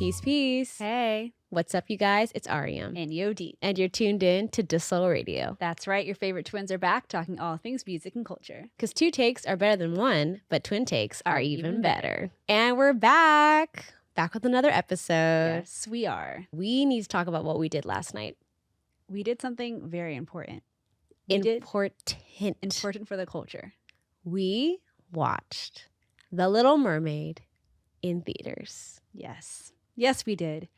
Peace, peace. Hey. What's up, you guys? It's Ariam. And Yodit. And you're tuned in to deuxsol Radio. That's right. Your favorite twins are back talking all things music and culture. Because 2 takes are better than 1, but twin takes are even better. And we're back. Back with another episode. Yes, we are. We need to talk about what we did last night. We did something very important. Important for the culture. We watched The Little Mermaid in theaters. Yes. Yes, we did.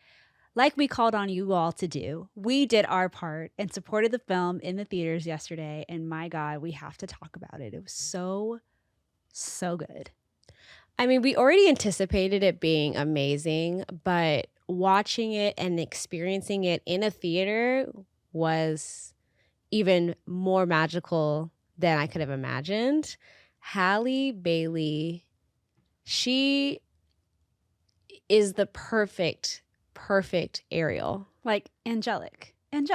Like we called on you all to do, we did our part and supported the film in the theaters yesterday. And my God, we have to talk about it. It was so good. I mean, we already anticipated it being amazing, but watching it and experiencing it in a theater was even more magical than I could have imagined. Halle Bailey, she is the perfect Ariel. Like angelic. And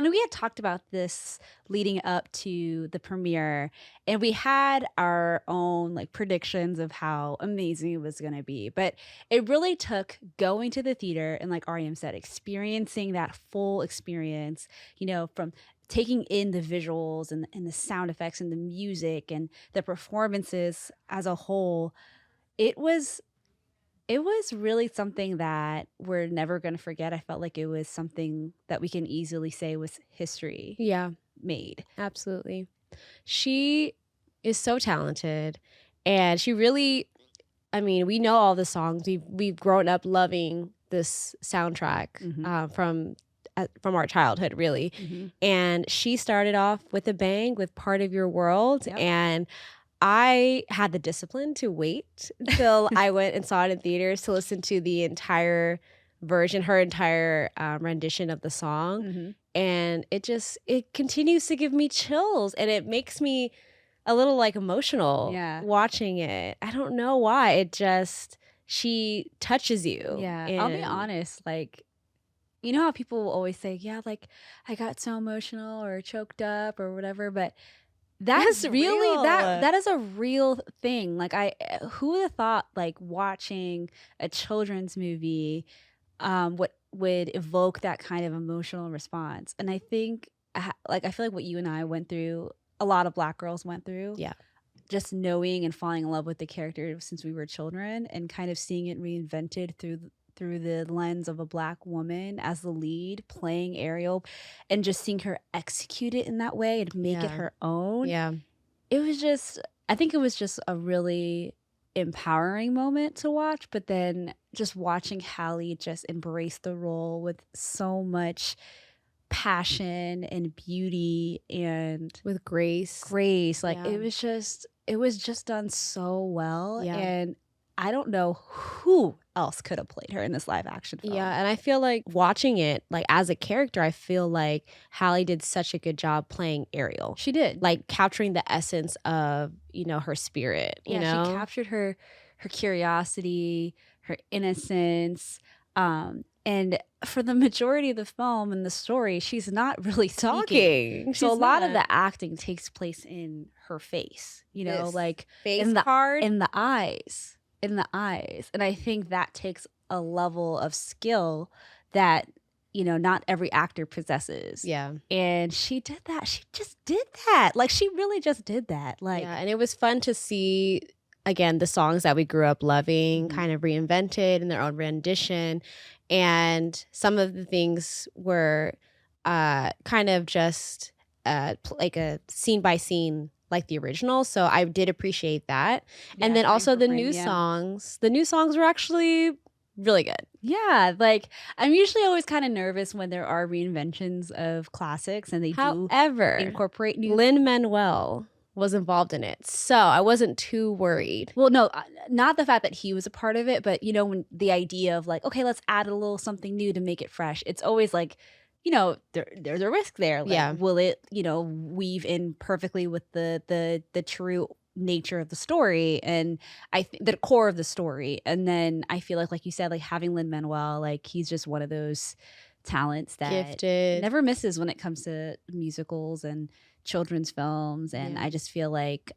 we had talked about this leading up to the premiere, and we had our own like predictions of how amazing it was going to be. But it really took going to the theater and, like Ariam said, experiencing that full experience, you know, from taking in the visuals and the sound effects and the music and the performances as a whole. It was really something that we're never going to forget. I felt like it was something that we can easily say was history made. Absolutely. She is so talented, and she really, I mean, we know all the songs. We've grown up loving this soundtrack from our childhood, really. Mm-hmm. And she started off with a bang with Part of Your World. Yep. And I had the discipline to wait until I went and saw it in theaters to listen to the entire version, her entire rendition of the song. Mm-hmm. And it continues to give me chills, and it makes me a little like emotional watching it. I don't know why. She touches you. Yeah. I'll be honest, like, you know how people will always say, yeah, like I got so emotional or choked up or whatever, but that's really that is a real thing. Like who would have thought like watching a children's movie would evoke that kind of emotional response? And I think I feel like what you and I went through, a lot of Black girls went through. Yeah. Just knowing and falling in love with the character since we were children, and kind of seeing it reinvented through the lens of a Black woman as the lead playing Ariel, and just seeing her execute it in that way and make it her own. Yeah. I think it was just a really empowering moment to watch, but then just watching Halle just embrace the role with so much passion and beauty and with grace. Like it was just done so well. Yeah. And I don't know who else could have played her in this live action film. Yeah, and I feel like watching it, like as a character, I feel like Halle did such a good job playing Ariel. She did. Like capturing the essence of, you know, her spirit, you know? She captured her curiosity, her innocence, and for the majority of the film and the story, she's not really talking. So a lot of the acting takes place in her face, you know, like face in the eyes. And I think that takes a level of skill that, you know, not every actor possesses. Yeah. And she did that. She just did that. Like, she really just did that. Like, yeah, and it was fun to see, again, the songs that we grew up loving kind of reinvented in their own rendition. And some of the things were kind of just like a scene by scene, like the original. So I did appreciate that. Yeah, and then also the new songs. The new songs were actually really good. Yeah, like I'm usually always kind of nervous when there are reinventions of classics and they do incorporate new. Lin-Manuel was involved in it, so I wasn't too worried. Well, no, not the fact that he was a part of it, but you know, when the idea of like, okay, let's add a little something new to make it fresh. It's always like, you know, there's a risk there. Like, will it, you know, weave in perfectly with the true nature of the story and I think the core of the story? And then I feel like you said, like having Lin-Manuel, like he's just one of those talents that gifted, never misses when it comes to musicals and children's films. And I just feel like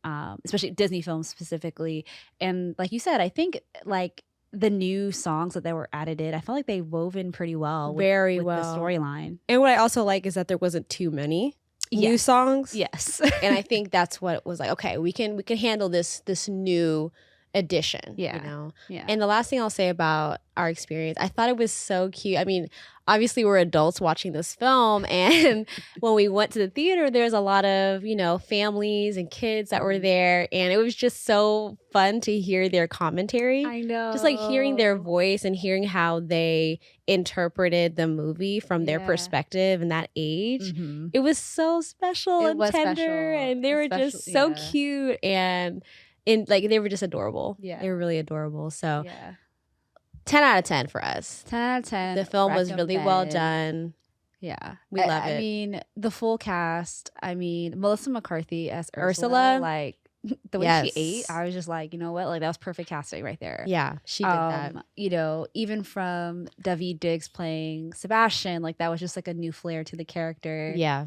especially Disney films specifically, and like you said, I think like the new songs that they were added in, I felt like they wove in pretty well with the storyline. And what I also like is that there wasn't too many new songs. Yes. And I think that's what was like, okay, we can handle this new addition. Yeah. You know? Yeah. And the last thing I'll say about our experience, I thought it was so cute. I mean, obviously we're adults watching this film, and when we went to the theater, there's a lot of, you know, families and kids that were there, and it was just so fun to hear their commentary. I know. Just like hearing their voice and hearing how they interpreted the movie from their perspective and that age. Mm-hmm. It was so special and tender, and they were just so cute, and they were just adorable. Yeah. They were really adorable. So 10 out of 10 for us. 10 out of 10. The film was really well done. Yeah. We love it. I mean, the full cast. I mean, Melissa McCarthy as Ursula. Like, the way she ate, I was just like, you know what? Like, that was perfect casting right there. Yeah, she did that. You know, even from Daveed Diggs playing Sebastian, like, that was just like a new flair to the character. Yeah.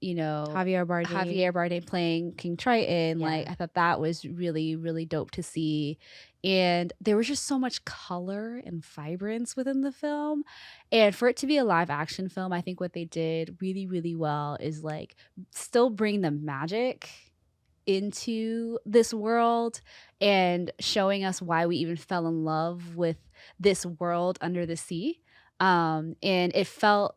You know, Javier Bardem playing King Triton. Like, I thought that was really, really dope to see. And there was just so much color and vibrance within the film. And for it to be a live action film, I think what they did really, really well is like still bring the magic into this world and showing us why we even fell in love with this world under the sea. And it felt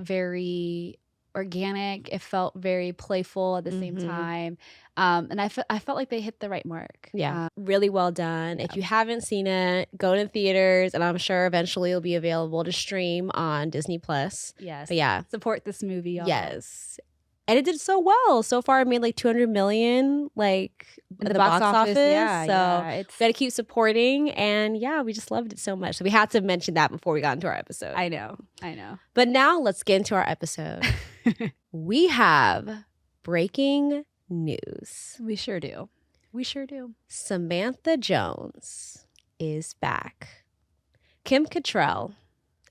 very organic. It felt very playful at the same time. And I felt like they hit the right mark. Yeah. Really well done. If you haven't seen it, go to theaters, and I'm sure eventually it'll be available to stream on Disney+. Yes. But yeah. Support this movie, y'all. Yes. And it did so well. So far, it made like $200 million, like in the box office. Yeah, so we gotta keep supporting. And yeah, we just loved it so much. So we had to mention that before we got into our episode. I know. But now let's get into our episode. We have breaking news. We sure do. Samantha Jones is back. Kim Cattrall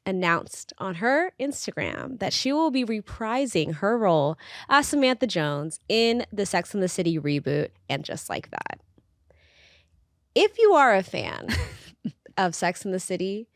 announced on her Instagram that she will be reprising her role as Samantha Jones in the Sex and the City reboot, and just like that. If you are a fan of Sex and the City,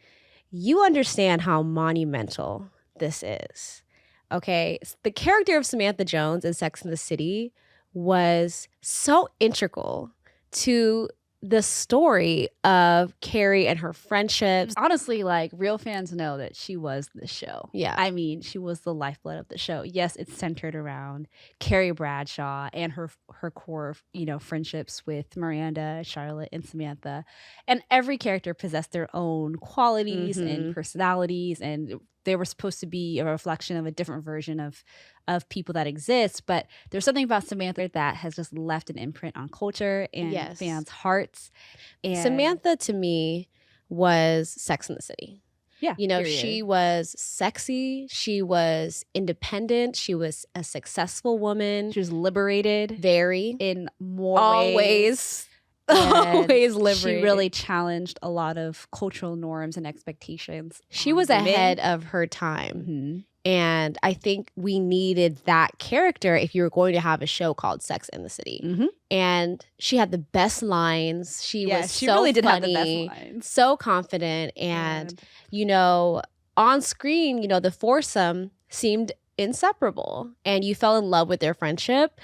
you understand how monumental this is. Okay, the character of Samantha Jones in Sex and the City was so integral to the story of Carrie and her friendships. Honestly, like, real fans know that she was the show. Yeah. I mean, she was the lifeblood of the show. Yes, it's centered around Carrie Bradshaw and her core, you know, friendships with Miranda, Charlotte, and Samantha. And every character possessed their own qualities and personalities, and they were supposed to be a reflection of a different version of people that exist. But there's something about Samantha that has just left an imprint on culture and fans' hearts. And Samantha, to me, was Sex and the City. Yeah. You know, she was sexy. She was independent. She was a successful woman. She was liberated. Very. In more ways. Always liberated. She really challenged a lot of cultural norms and expectations. She was ahead of her time. And I think we needed that character if you were going to have a show called Sex and the City. And she had the best lines. She was so really did funny, have the best lines. So confident. And, you know, on screen, you know, the foursome seemed inseparable. And you fell in love with their friendship.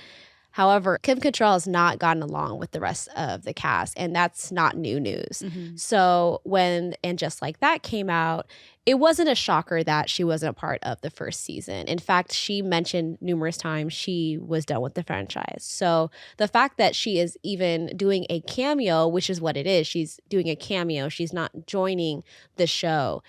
However, Kim Cattrall has not gotten along with the rest of the cast, and that's not new news. So when And Just Like That came out, it wasn't a shocker that she wasn't a part of the first season. In fact, she mentioned numerous times she was done with the franchise. So the fact that she is even doing a cameo, which is what it is, she's doing a cameo, she's not joining the show,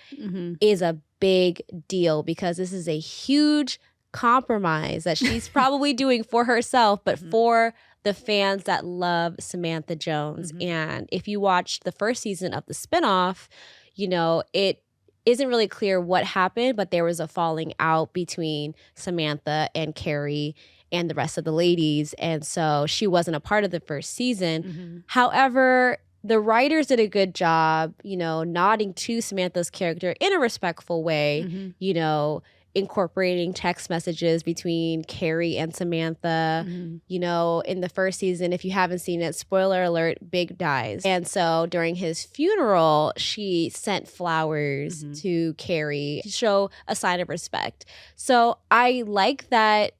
is a big deal, because this is a huge compromise that she's probably doing for herself, but for the fans that love Samantha Jones. And if you watch the first season of the spinoff, you know, it isn't really clear what happened, but there was a falling out between Samantha and Carrie and the rest of the ladies. And so she wasn't a part of the first season. However, the writers did a good job, you know, nodding to Samantha's character in a respectful way, you know, incorporating text messages between Carrie and Samantha. You know, in the first season, if you haven't seen it, spoiler alert, Big dies. And so during his funeral, she sent flowers to Carrie to show a sign of respect. So I like that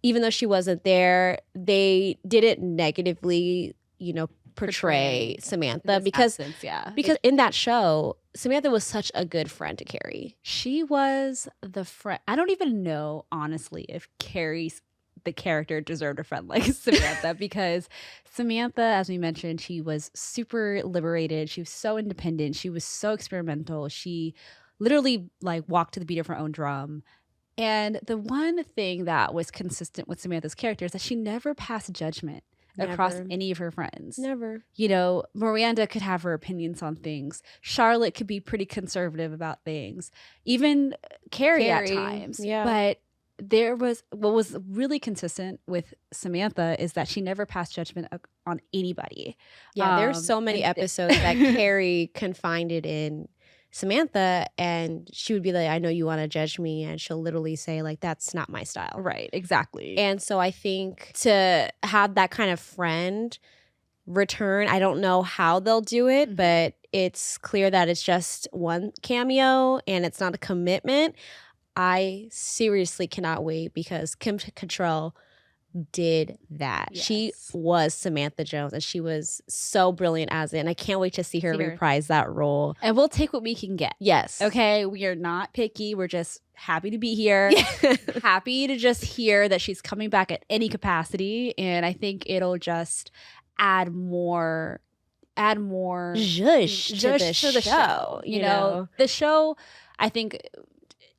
even though she wasn't there, they didn't negatively, you know, portray Samantha because in that show, Samantha was such a good friend to Carrie. She was the friend. I don't even know, honestly, if Carrie's the character deserved a friend like Samantha because Samantha, as we mentioned, she was super liberated. She was so independent. She was so experimental. She literally like walked to the beat of her own drum. And the one thing that was consistent with Samantha's character is that she never passed judgment across any of her friends. Never. You know, Miranda could have her opinions on things. Charlotte could be pretty conservative about things. Even Carrie at times. Yeah. But there was what was really consistent with Samantha is that she never passed judgment on anybody. Yeah, there's so many episodes that Carrie confided in Samantha, and she would be like, I know you want to judge me, and she'll literally say like, that's not my style. Right, exactly. And so I think to have that kind of friend return, I don't know how they'll do it, but it's clear that it's just one cameo and it's not a commitment. I seriously cannot wait because Kim Cattrall did that. Yes. She was Samantha Jones and she was so brilliant as it. And I can't wait to see her reprise that role. And we'll take what we can get. Yes. Okay. We are not picky. We're just happy to be here. Happy to just hear that she's coming back at any capacity. And I think it'll just add more zhuzh to the show. You know, the show, I think,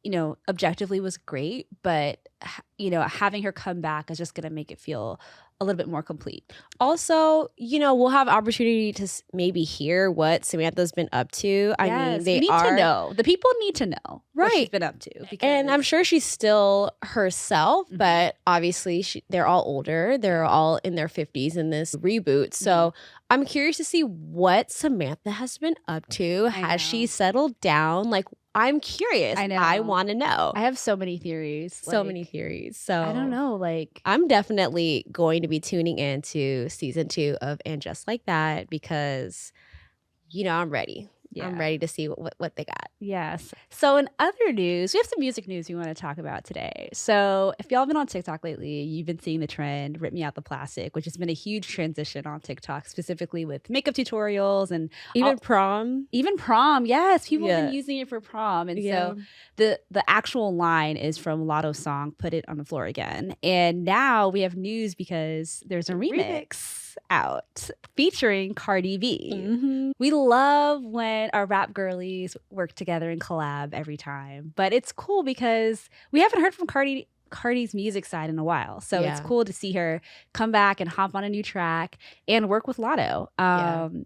you know, objectively was great, but, you know, having her come back is just going to make it feel a little bit more complete. Also, you know, we'll have opportunity to maybe hear what Samantha's been up to. I mean, they need to know. The people need to know what she's been up to. And I'm sure she's still herself, but obviously they're all older. They're all in their 50s in this reboot. So I'm curious to see what Samantha has been up to. Has she settled down? Like, I'm curious. I know. I want to know. I have so many theories. So many theories. So I don't know. Like, I'm definitely going to be tuning into season 2 of And Just Like That because, you know, I'm ready. Yeah. I'm ready to see what they got. Yes. So in other news, we have some music news we want to talk about today. So if y'all been on TikTok lately, you've been seeing the trend, Rip Me Out the Plastic, which has been a huge transition on TikTok, specifically with makeup tutorials and even prom. Even prom, yes. People have been using it for prom. And so the actual line is from Lotto's song, Put It on the Floor Again. And now we have news because there's a remix out featuring Cardi B. We love when our rap girlies work together and collab every time, but it's cool because we haven't heard from Cardi's music side in a while, so it's cool to see her come back and hop on a new track and work with Lotto.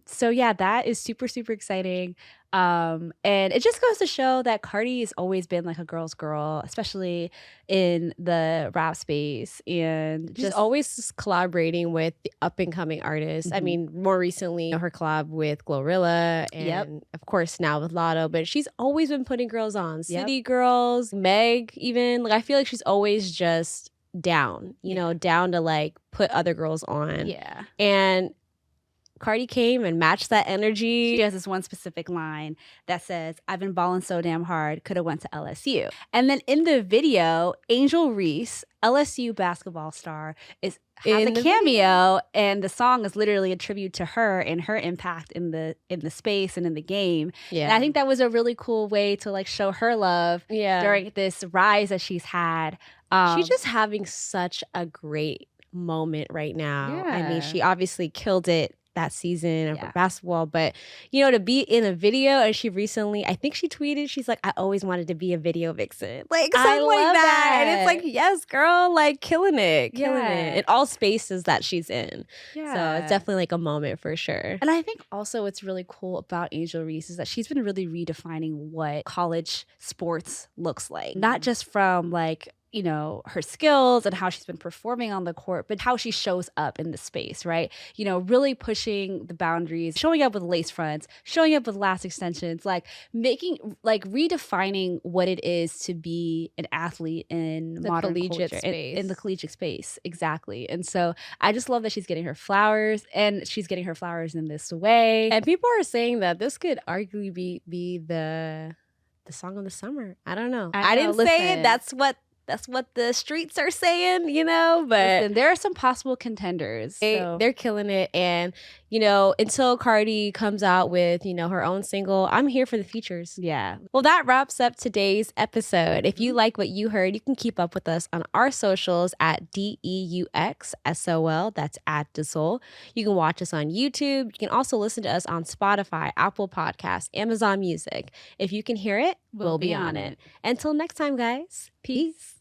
So yeah, that is super exciting. And it just goes to show that Cardi has always been like a girl's girl, especially in the rap space, and she's always collaborating with the up and coming artists. I mean, more recently her collab with Glorilla and of course now with Lotto, but she's always been putting girls on. City Girls, Meg, even like I feel like she's always just down, you know, down to like put other girls on. Yeah. And Cardi came and matched that energy. She has this one specific line that says, I've been balling so damn hard, could have went to LSU. And then in the video, Angel Reese, LSU basketball star, has a cameo, and the song is literally a tribute to her and her impact in the space and in the game. Yeah. And I think that was a really cool way to like show her love during this rise that she's had. She's just having such a great moment right now. Yeah. I mean, she obviously killed it that season of basketball, but you know, to be in a video, and she recently, I think she tweeted, she's like, I always wanted to be a video vixen, like something like that. And it's like, yes, girl, like killing it in all spaces that she's in. So it's definitely like a moment for sure. And I think also what's really cool about Angel Reese is that she's been really redefining what college sports looks like, not just from like you know, her skills and how she's been performing on the court, but how she shows up in the space, right? You know, really pushing the boundaries, showing up with lace fronts, showing up with lace extensions, like redefining what it is to be an athlete in The modern collegiate culture, space. in the collegiate space. Exactly. And so I just love that she's getting her flowers, and she's getting her flowers in this way. And people are saying that this could arguably be the song of the summer. I don't know. I didn't say it. That's what the streets are saying, you know, but Listen, there are some possible contenders. they're killing it. And, you know, until Cardi comes out with, you know, her own single, I'm here for the features. Yeah. Well, that wraps up today's episode. If you like what you heard, you can keep up with us on our socials at DEUXSOL. That's at deuxsol. You can watch us on YouTube. You can also listen to us on Spotify, Apple Podcasts, Amazon Music. If you can hear it, we'll be on it. Until next time, guys. Peace.